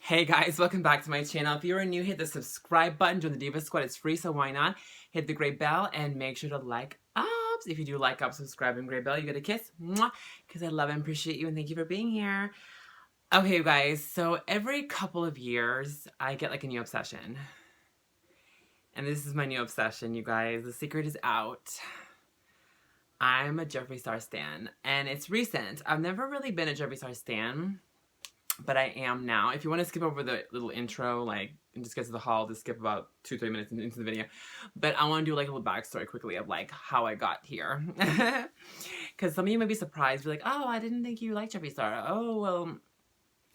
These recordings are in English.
Hey guys, welcome back to my channel. If you are new, hit the subscribe button, join the Diva Squad, it's free, so why not? Hit the gray bell and make sure to like ups. If you do like up, subscribe, and gray bell, you get a kiss. Mwah! Because I love and appreciate you and thank you for being here. Okay, you guys, so every couple of years, I get like a new obsession. And this is my new obsession, you guys. The secret is out. I'm a Jeffree Star stan, and it's recent. I've never really been a Jeffree Star stan, but I am now. If you want to skip over the little intro, like, and just get to the haul, just skip about 2-3 minutes into the video. But I want to do like a little backstory quickly of like how I got here. Because some of you may be surprised, be like, oh, I didn't think you liked Jeffree Star. Oh, well,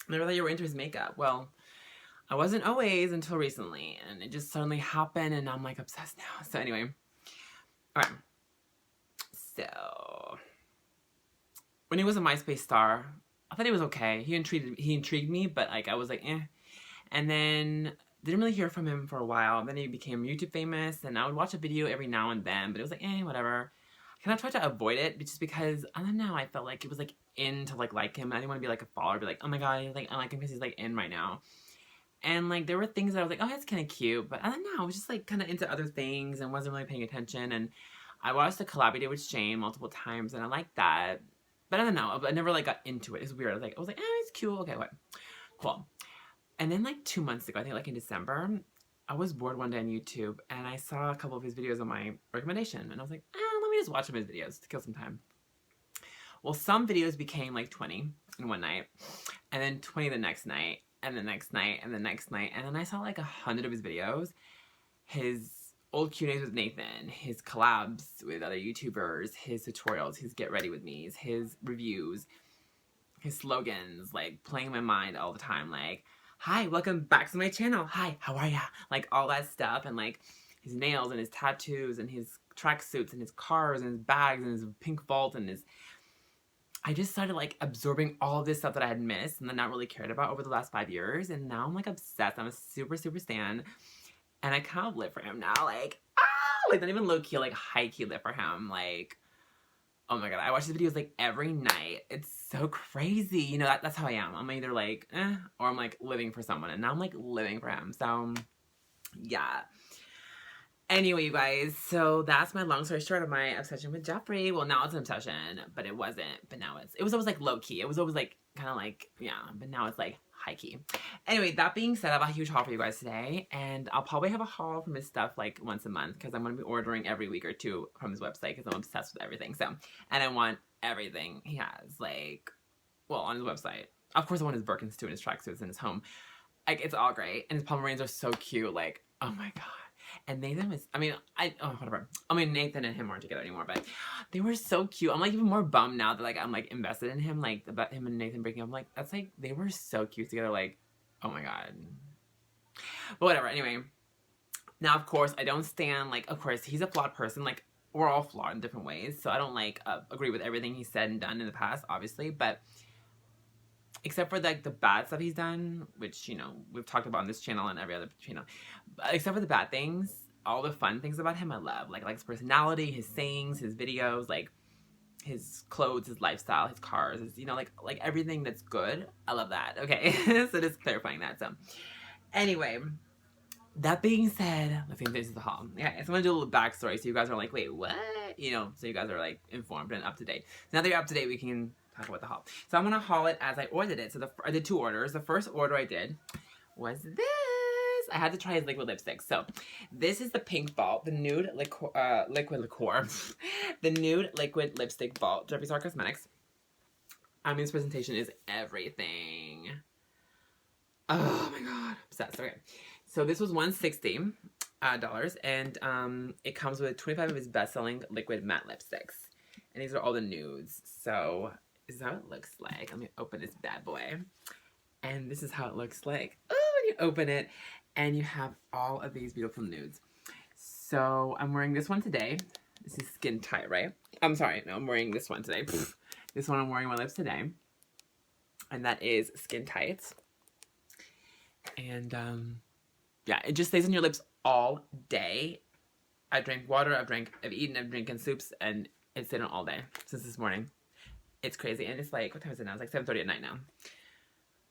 I never thought you were into his makeup. Well, I wasn't always until recently, and it just suddenly happened, and I'm like obsessed now. So anyway, all right. So when he was a MySpace star, I thought he was okay. He intrigued me, but like I was like, eh. And then didn't really hear from him for a while. Then he became YouTube famous, and I would watch a video every now and then, but it was like, eh, whatever. I kind of tried to avoid it, just because I don't know. I felt like it was like in to like him. I didn't want to be like a follower, be like, oh my god, like I like him because he's like in right now. And like there were things that I was like, oh, that's kind of cute, but I don't know. I was just like kind of into other things and wasn't really paying attention. And I watched the collab he did with Shane multiple times, and I liked that. But I don't know. I never like got into it. It's weird. I was like, oh, it's cute. Okay, what? Cool. And then like 2 months ago, I think like in December, I was bored one day on YouTube, and I saw a couple of his videos on my recommendation, and I was like, let me just watch some of his videos to kill some time. Well, some videos became like 20 in one night, and then 20 the next night, and the next night, and the next night, and then I saw like 100 of his videos. His old Q&As with Nathan, his collabs with other YouTubers, his tutorials, his get ready with me's, his reviews, his slogans, like playing in my mind all the time, like, hi, welcome back to my channel, hi, how are ya? Like all that stuff, and like his nails and his tattoos and his tracksuits and his cars and his bags and his pink vault and his... I just started like absorbing all of this stuff that I had missed and then not really cared about over the last 5 years, and now I'm like obsessed. I'm a super stan. And I kind of live for him now, like, like not even low-key, like high-key live for him, like, oh my god, I watch his videos like every night. It's so crazy, you know, that's how I am. I'm either like, or I'm like living for someone, and now I'm like living for him, so, yeah. Anyway, you guys, so that's my long story short of my obsession with Jeffree. Well, now it's an obsession, but it wasn't, but now it was always like low-key. It was always like, kind of like, yeah, but now it's like, high-key. Anyway, that being said, I have a huge haul for you guys today, and I'll probably have a haul from his stuff like once a month, because I'm going to be ordering every week or two from his website, because I'm obsessed with everything, so, and I want everything he has, like, well, on his website. Of course I want his Birkins too, and his tracksuits, and his home. Like, it's all great, and his Pomeranians are so cute, like, oh my god. And Nathan was, whatever. I mean, Nathan and him aren't together anymore, but they were so cute. I'm like even more bummed now that like I'm like invested in him, like about him and Nathan breaking up. Like, that's like, they were so cute together, like, oh my god. But whatever, anyway. Now, of course, I don't stand, like, of course, he's a flawed person. Like, we're all flawed in different ways. So I don't like agree with everything he's said and done in the past, obviously. But except for like the bad stuff he's done, which, you know, we've talked about on this channel and every other channel, but except for the bad things, all the fun things about him I love, like his personality, his sayings, his videos, like his clothes, his lifestyle, his cars, his, you know, like everything that's good. I love that. Okay. So just clarifying that. So anyway, that being said, let's get into the haul. Yeah, so I'm gonna do a little backstory so you guys are like, wait, what? You know, so you guys are like informed and up to date. So now that you're up to date, we can talk about the haul. So I'm gonna haul it as I ordered it. So I did 2 orders. The first order I did was this. I had to try his liquid lipstick. So this is the Pink Vault, the nude liquid the nude liquid lipstick vault, Jeffree Star Cosmetics. I mean, this presentation is everything. Oh my god, obsessed. Okay, so this was $160, and it comes with 25 of his best-selling liquid matte lipsticks, and these are all the nudes. So this is how it looks like. Let me open this bad boy, and this is how it looks like. Oh, when you open it, and you have all of these beautiful nudes. So I'm wearing this one today. This is Skin Tight, right? I'm sorry, no, I'm wearing this one today. This one I'm wearing on my lips today, and that is Skin Tight. And yeah, it just stays on your lips all day. I drank water, I've eaten, I've drinking soups, and it's stayed on all day since this morning. It's crazy, and it's like, what time is it now? It's like 7:30 at night now.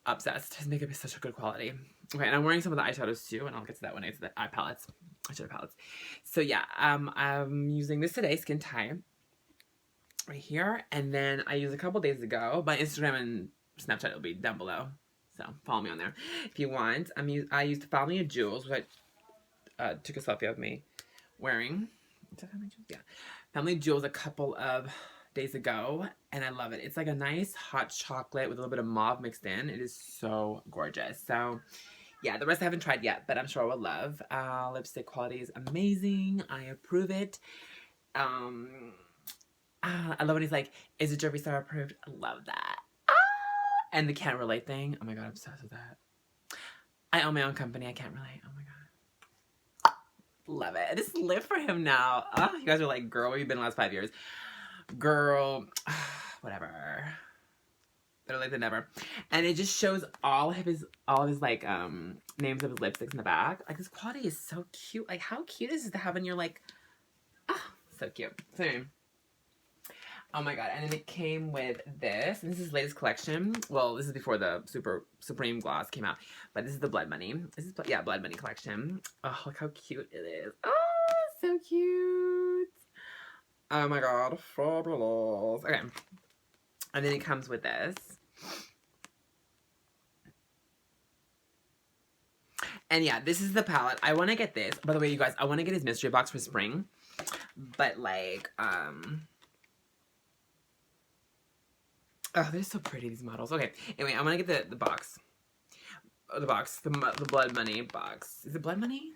Obsessed. His makeup is such a good quality. Okay, and I'm wearing some of the eyeshadows too, and I'll get to that when I get to the eye palettes. Eyeshadow palettes. So yeah, I'm using this today, Skin Tight, right here, and then I used a couple days ago. My Instagram and Snapchat will be down below, so follow me on there if you want. I used Family of Jewels, which I took a selfie of me wearing. Is that Family Jewels? Yeah, Family Jewels a couple of days ago, and I love it. It's like a nice hot chocolate with a little bit of mauve mixed in. It is so gorgeous. So yeah, the rest I haven't tried yet, but I'm sure I will love. Lipstick quality is amazing. I approve it. I love when he's like, is it Jeffree Star approved? I love that. And the can't relate thing. Oh my god, I'm obsessed with that. I own my own company. I can't relate. Oh my god. Love it. I just live for him now. Oh, you guys are like, girl, where you been the last 5 years? Girl, whatever. Better late than never. And it just shows all of his like names of his lipsticks in the back. Like, this quality is so cute. Like, how cute is this to have when you're like, so cute. So anyway. Oh my god, and then it came with this. And this is his latest collection. Well, this is before the Supreme gloss came out. But this is the Blood Money. This is, yeah, Blood Money collection. Oh, look how cute it is. Oh, so cute. Oh my god, fabulous. Okay. And then it comes with this. And yeah, this is the palette. I want to get this. By the way, you guys, I want to get his mystery box for spring. But like, oh, they're so pretty, these models. Okay, anyway, I'm gonna get the box. Oh, the Blood Money box. Is it Blood Money?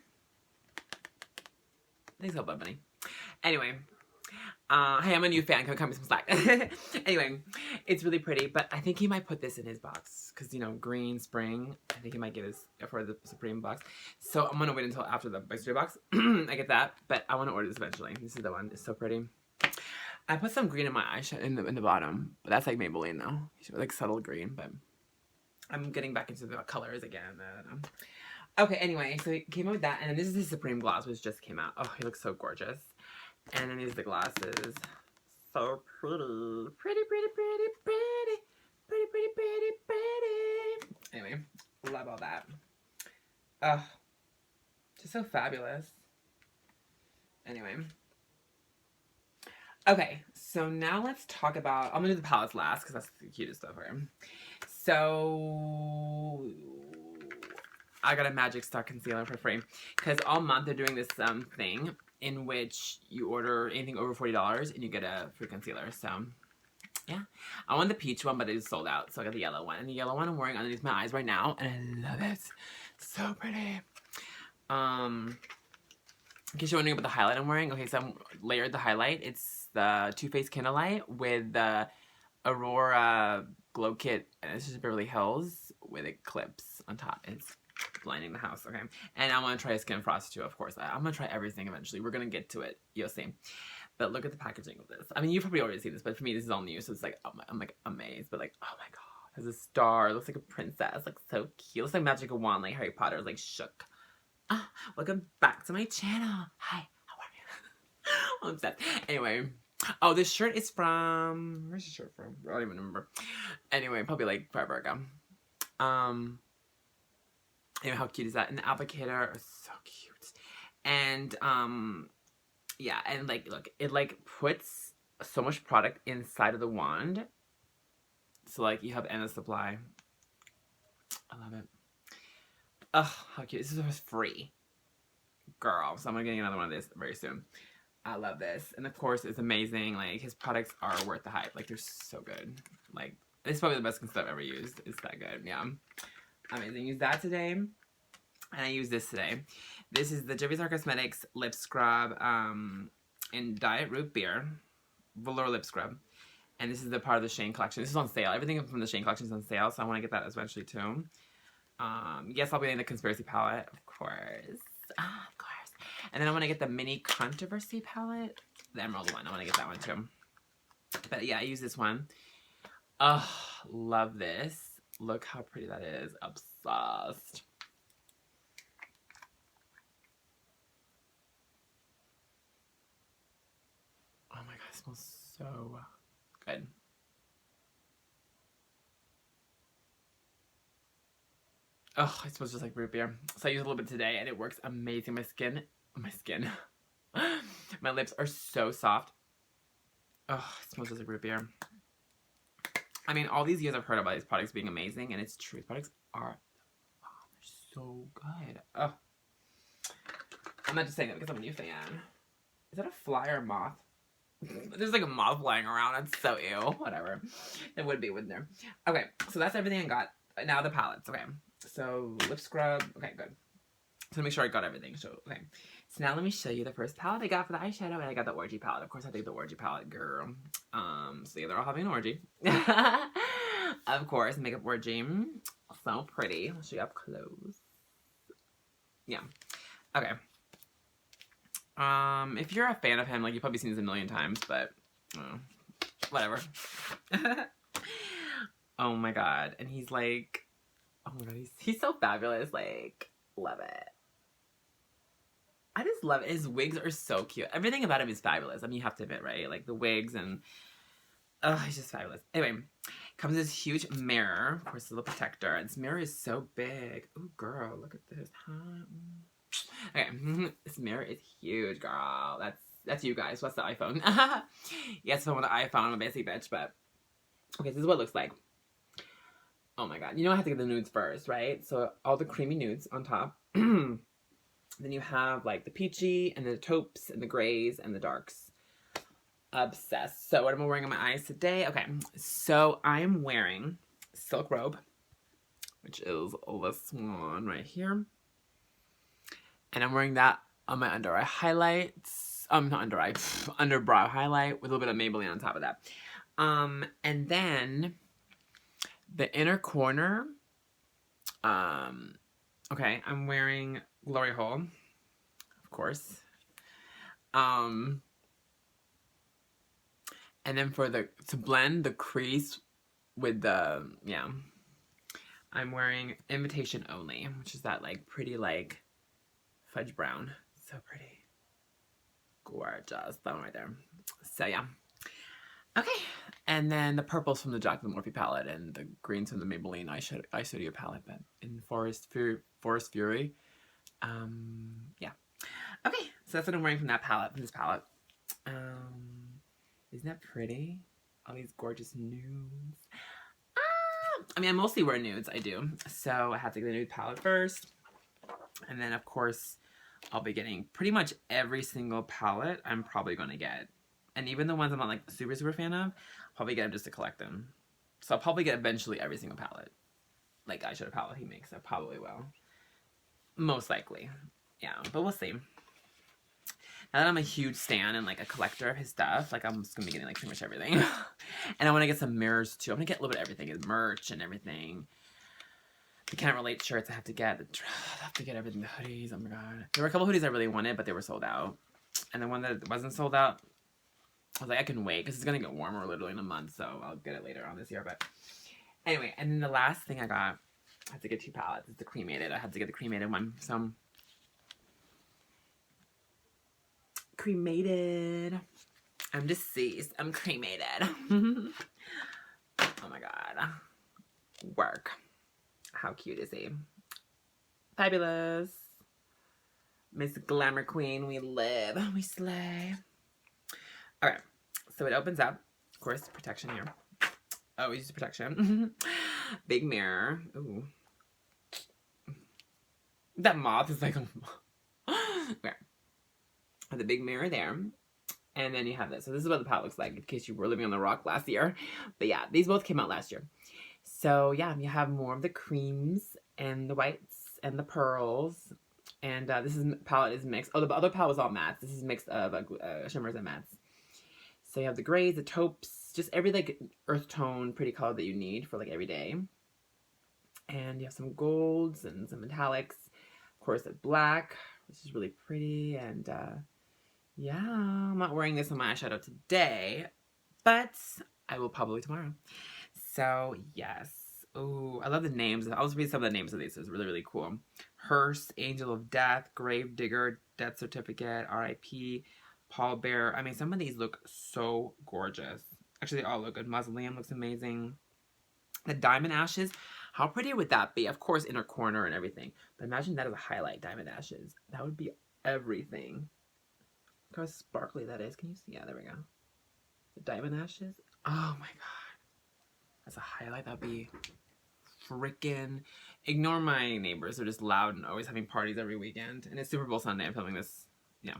I think it's called Blood Money. Anyway, hey, I'm a new fan. Come me some slack. Anyway, it's really pretty, but I think he might put this in his box because, you know, green spring. I think he might get his for the Supreme box. So I'm gonna wait until after the mystery box. I get that, but I want to order this eventually. This is the one. It's so pretty. I put some green in my eyeshadow in the bottom, but that's like Maybelline though, like subtle green. But I'm getting back into the colors again. Okay, anyway, so it came out with that, and then this is the Supreme gloss, which just came out. Oh, he looks so gorgeous. And then these are the glasses. So pretty. Pretty, pretty, pretty, pretty. Pretty, pretty, pretty, pretty. Anyway, love all that. Oh, just so fabulous. Anyway. Okay, so now let's talk about, I'm going to do the palettes last because that's the cutest stuff here. So, I got a Magic Star Concealer for free because all month they're doing this thing in which you order anything over $40 and you get a free concealer. So, yeah. I want the peach one, but it is sold out, so I got the yellow one. And the yellow one I'm wearing underneath my eyes right now, and I love it. So pretty. In case you're wondering about the highlight I'm wearing, okay, so I'm layered the highlight. It's the Too Faced Candlelight with the Aurora Glow Kit, and it's just Beverly Hills with clips on top. It's blinding the house, okay? And I want to try a Skin Frost too, of course. I'm going to try everything eventually. We're going to get to it. You'll see. But look at the packaging of this. I mean, you've probably already seen this, but for me, this is all new, so it's like, I'm like amazed. But like, oh my god, there's a star. It looks like a princess. Like, so cute. It looks like Magic Wand, like Harry Potter, like shook. Welcome back to my channel. Hi, how are you? I'm upset. Anyway, oh, this shirt is from, where's the shirt from? I don't even remember. Anyway, probably like forever ago. Anyway, how cute is that? And the applicator is so cute. And yeah, and like, look, it like puts so much product inside of the wand. So like, you have endless supply. I love it. Oh, how cute. This is free. Girl. So I'm gonna get another one of this very soon. I love this. And of course, it's amazing. Like, his products are worth the hype. Like, they're so good. Like, it's probably the best concealer I've ever used. It's that good. Yeah. Amazing. Use that today. And I use this today. This is the Jeffree Star Cosmetics Lip Scrub in Diet Root Beer. Velour Lip Scrub. And this is the part of the Shane collection. This is on sale. Everything from the Shane collection is on sale. So I want to get that eventually too. Yes, I'll be getting the Conspiracy palette, of course. Of course. And then I want to get the Mini Controversy palette, the Emerald one. I want to get that one too. But yeah, I use this one. Oh, love this. Look how pretty that is. Obsessed. Oh my god, it smells so good. Oh, it smells just like root beer. So I use a little bit today, and it works amazing. My skin, my lips are so soft. Oh, it smells just like root beer. I mean, all these years I've heard about these products being amazing, and it's true. These products are, oh, they're so good. Oh, I'm not just saying that because I'm a new fan. Is that a fly or a moth? There's like a moth flying around. It's so ew. Whatever. It would be, wouldn't there? Okay, so that's everything I got. Now the palettes. Okay, so lip scrub. Okay, good. So make sure I got everything. So, okay. So now let me show you the first palette I got for the eyeshadow, and I got the orgy palette. Of course, I think the orgy palette, girl. So yeah, they're all having an orgy. Of course, makeup orgy. So pretty. I'll show you up close. Yeah. Okay. If you're a fan of him, like, you've probably seen this a million times, but whatever. Oh my god. And he's like, oh my god, he's so fabulous. Like, love it. I just love it. His wigs are so cute. Everything about him is fabulous. I mean, you have to admit, right? Like, the wigs and, oh, he's just fabulous. Anyway, comes this huge mirror. Of course, a little protector. And this mirror is so big. Oh, girl, look at this. Okay, this mirror is huge, girl. That's you guys. What's the iPhone? Yes, I'm on the iPhone. I'm a basic bitch, but okay, this is what it looks like. Oh my god. You know I have to get the nudes first, right? So all the creamy nudes on top. Then you have like the peachy and the taupes and the grays and the darks. Obsessed. So what am I wearing on my eyes today? Okay, so I'm wearing Silk Robe, which is this one right here. And I'm wearing that on my under eye highlights. Not under eye, underbrow highlight with a little bit of Maybelline on top of that. And then the inner corner, okay, I'm wearing Glory Hole, of course. And then to blend the crease with the, yeah, I'm wearing Invitation Only, which is that like pretty like fudge brown. So pretty. Gorgeous. That one right there. So yeah. Okay. And then the purple's from the Jacqueline Morphe palette and the greens from the Maybelline Eyeshadow palette, but in Forest Fury. Yeah. Okay. So that's what I'm wearing from that palette, from this palette. Isn't that pretty? All these gorgeous nudes. I mean, I mostly wear nudes. I do. So I have to get the nude palette first. And then, of course, I'll be getting pretty much every single palette I'm probably going to get. And even the ones I'm not like super fan of, I'll probably get them just to collect them. So I'll probably get eventually every single palette. Like eyeshadow palette he makes. I probably will. Most likely. Yeah, but we'll see. Now that I'm a huge stan and like a collector of his stuff, like I'm just going to be getting like pretty much everything. And I want to get some mirrors too. I'm going to get a little bit of everything. His merch and everything. The Can't Relate shirts I have to get. I have to get everything. The hoodies. Oh my god. There were a couple hoodies I really wanted, but they were sold out. And the one that wasn't sold out, I was like, I can wait because it's going to get warmer literally in a month. So I'll get it later on this year. But anyway, and then the last thing I got, I had to get 2 palettes. It's the Cremated. I had to get the Cremated one. So Cremated. I'm deceased. I'm cremated. Oh my god. Work. How cute is he? Fabulous. Miss Glamour Queen. We live. We slay. Okay. So it opens up. Of course, protection here. Oh, we use protection. Big mirror. Ooh. That moth is like... Okay. The big mirror there. And then you have this. So this is what the palette looks like in case you were living on the rock last year. But yeah, these both came out last year. So yeah, you have more of the creams and the whites and the pearls. And this palette is mixed. Oh, the other palette was all mattes. This is mixed of shimmers and mattes. So you have the grays, the taupes, just every like earth tone pretty color that you need for like every day. And you have some golds and some metallics. Of course, the black, which is really pretty. And yeah, I'm not wearing this on my eyeshadow today, but I will probably tomorrow. So yes. Oh, I love the names. I'll just read some of the names of these. It's really, really cool. Hearse, Angel of Death, Grave Digger, Death Certificate, R.I.P., Paul Bear. I mean, some of these look so gorgeous. Actually, they all look good. Mausoleum looks amazing. The Diamond Ashes. How pretty would that be? Of course, inner corner and everything. But imagine that as a highlight, diamond ashes. That would be everything. Look how sparkly that is. Can you see? Yeah, there we go. The diamond ashes. Oh my god. As a highlight, that'd be freaking. Ignore my neighbors. They're just loud and always having parties every weekend. And it's Super Bowl Sunday. I'm filming this. Yeah.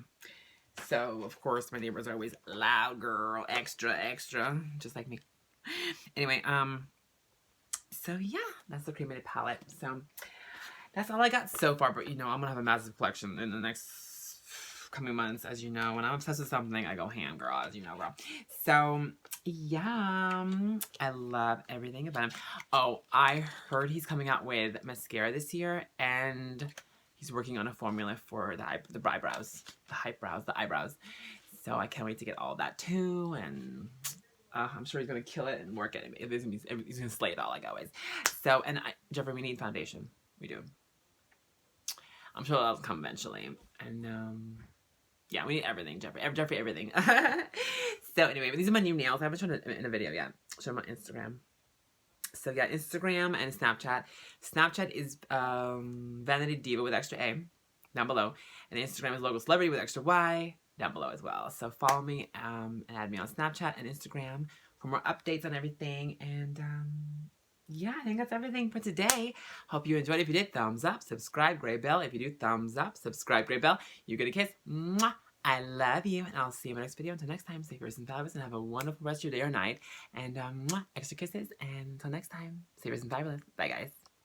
So, of course, my neighbors are always loud, girl. Extra, extra. Just like me. Anyway, so yeah, that's the Cremated palette. So that's all I got so far, but you know, I'm gonna have a massive collection in the next coming months, as you know. When I'm obsessed with something, I go ham, girl, as you know, girl. So yeah, I love everything about him. Oh, I heard he's coming out with mascara this year, and he's working on a formula for the eyebrows, the eyebrows. So I can't wait to get all that too, and I'm sure he's gonna kill it and work it. He's gonna slay it all like always. So, and Jeffree, we need foundation. We do. I'm sure that'll come eventually. And yeah, we need everything, Jeffree, everything. So anyway, but these are my new nails. I haven't shown it in a video yet. Show them on Instagram. So yeah, Instagram and Snapchat. Snapchat is Vanity Diva with extra A down below, and Instagram is Logo Celebrity with extra Y down below as well. So follow me and add me on Snapchat and Instagram for more updates on everything. And yeah, I think that's everything for today. Hope you enjoyed. If you did, thumbs up, subscribe, gray bell. If you do, thumbs up, subscribe, gray bell. You get a kiss. Mwah! I love you, and I'll see you in my next video. Until next time, stay fierce and fabulous, and have a wonderful rest of your day or night. And mwah, extra kisses, and until next time, stay fierce and fabulous. Bye, guys.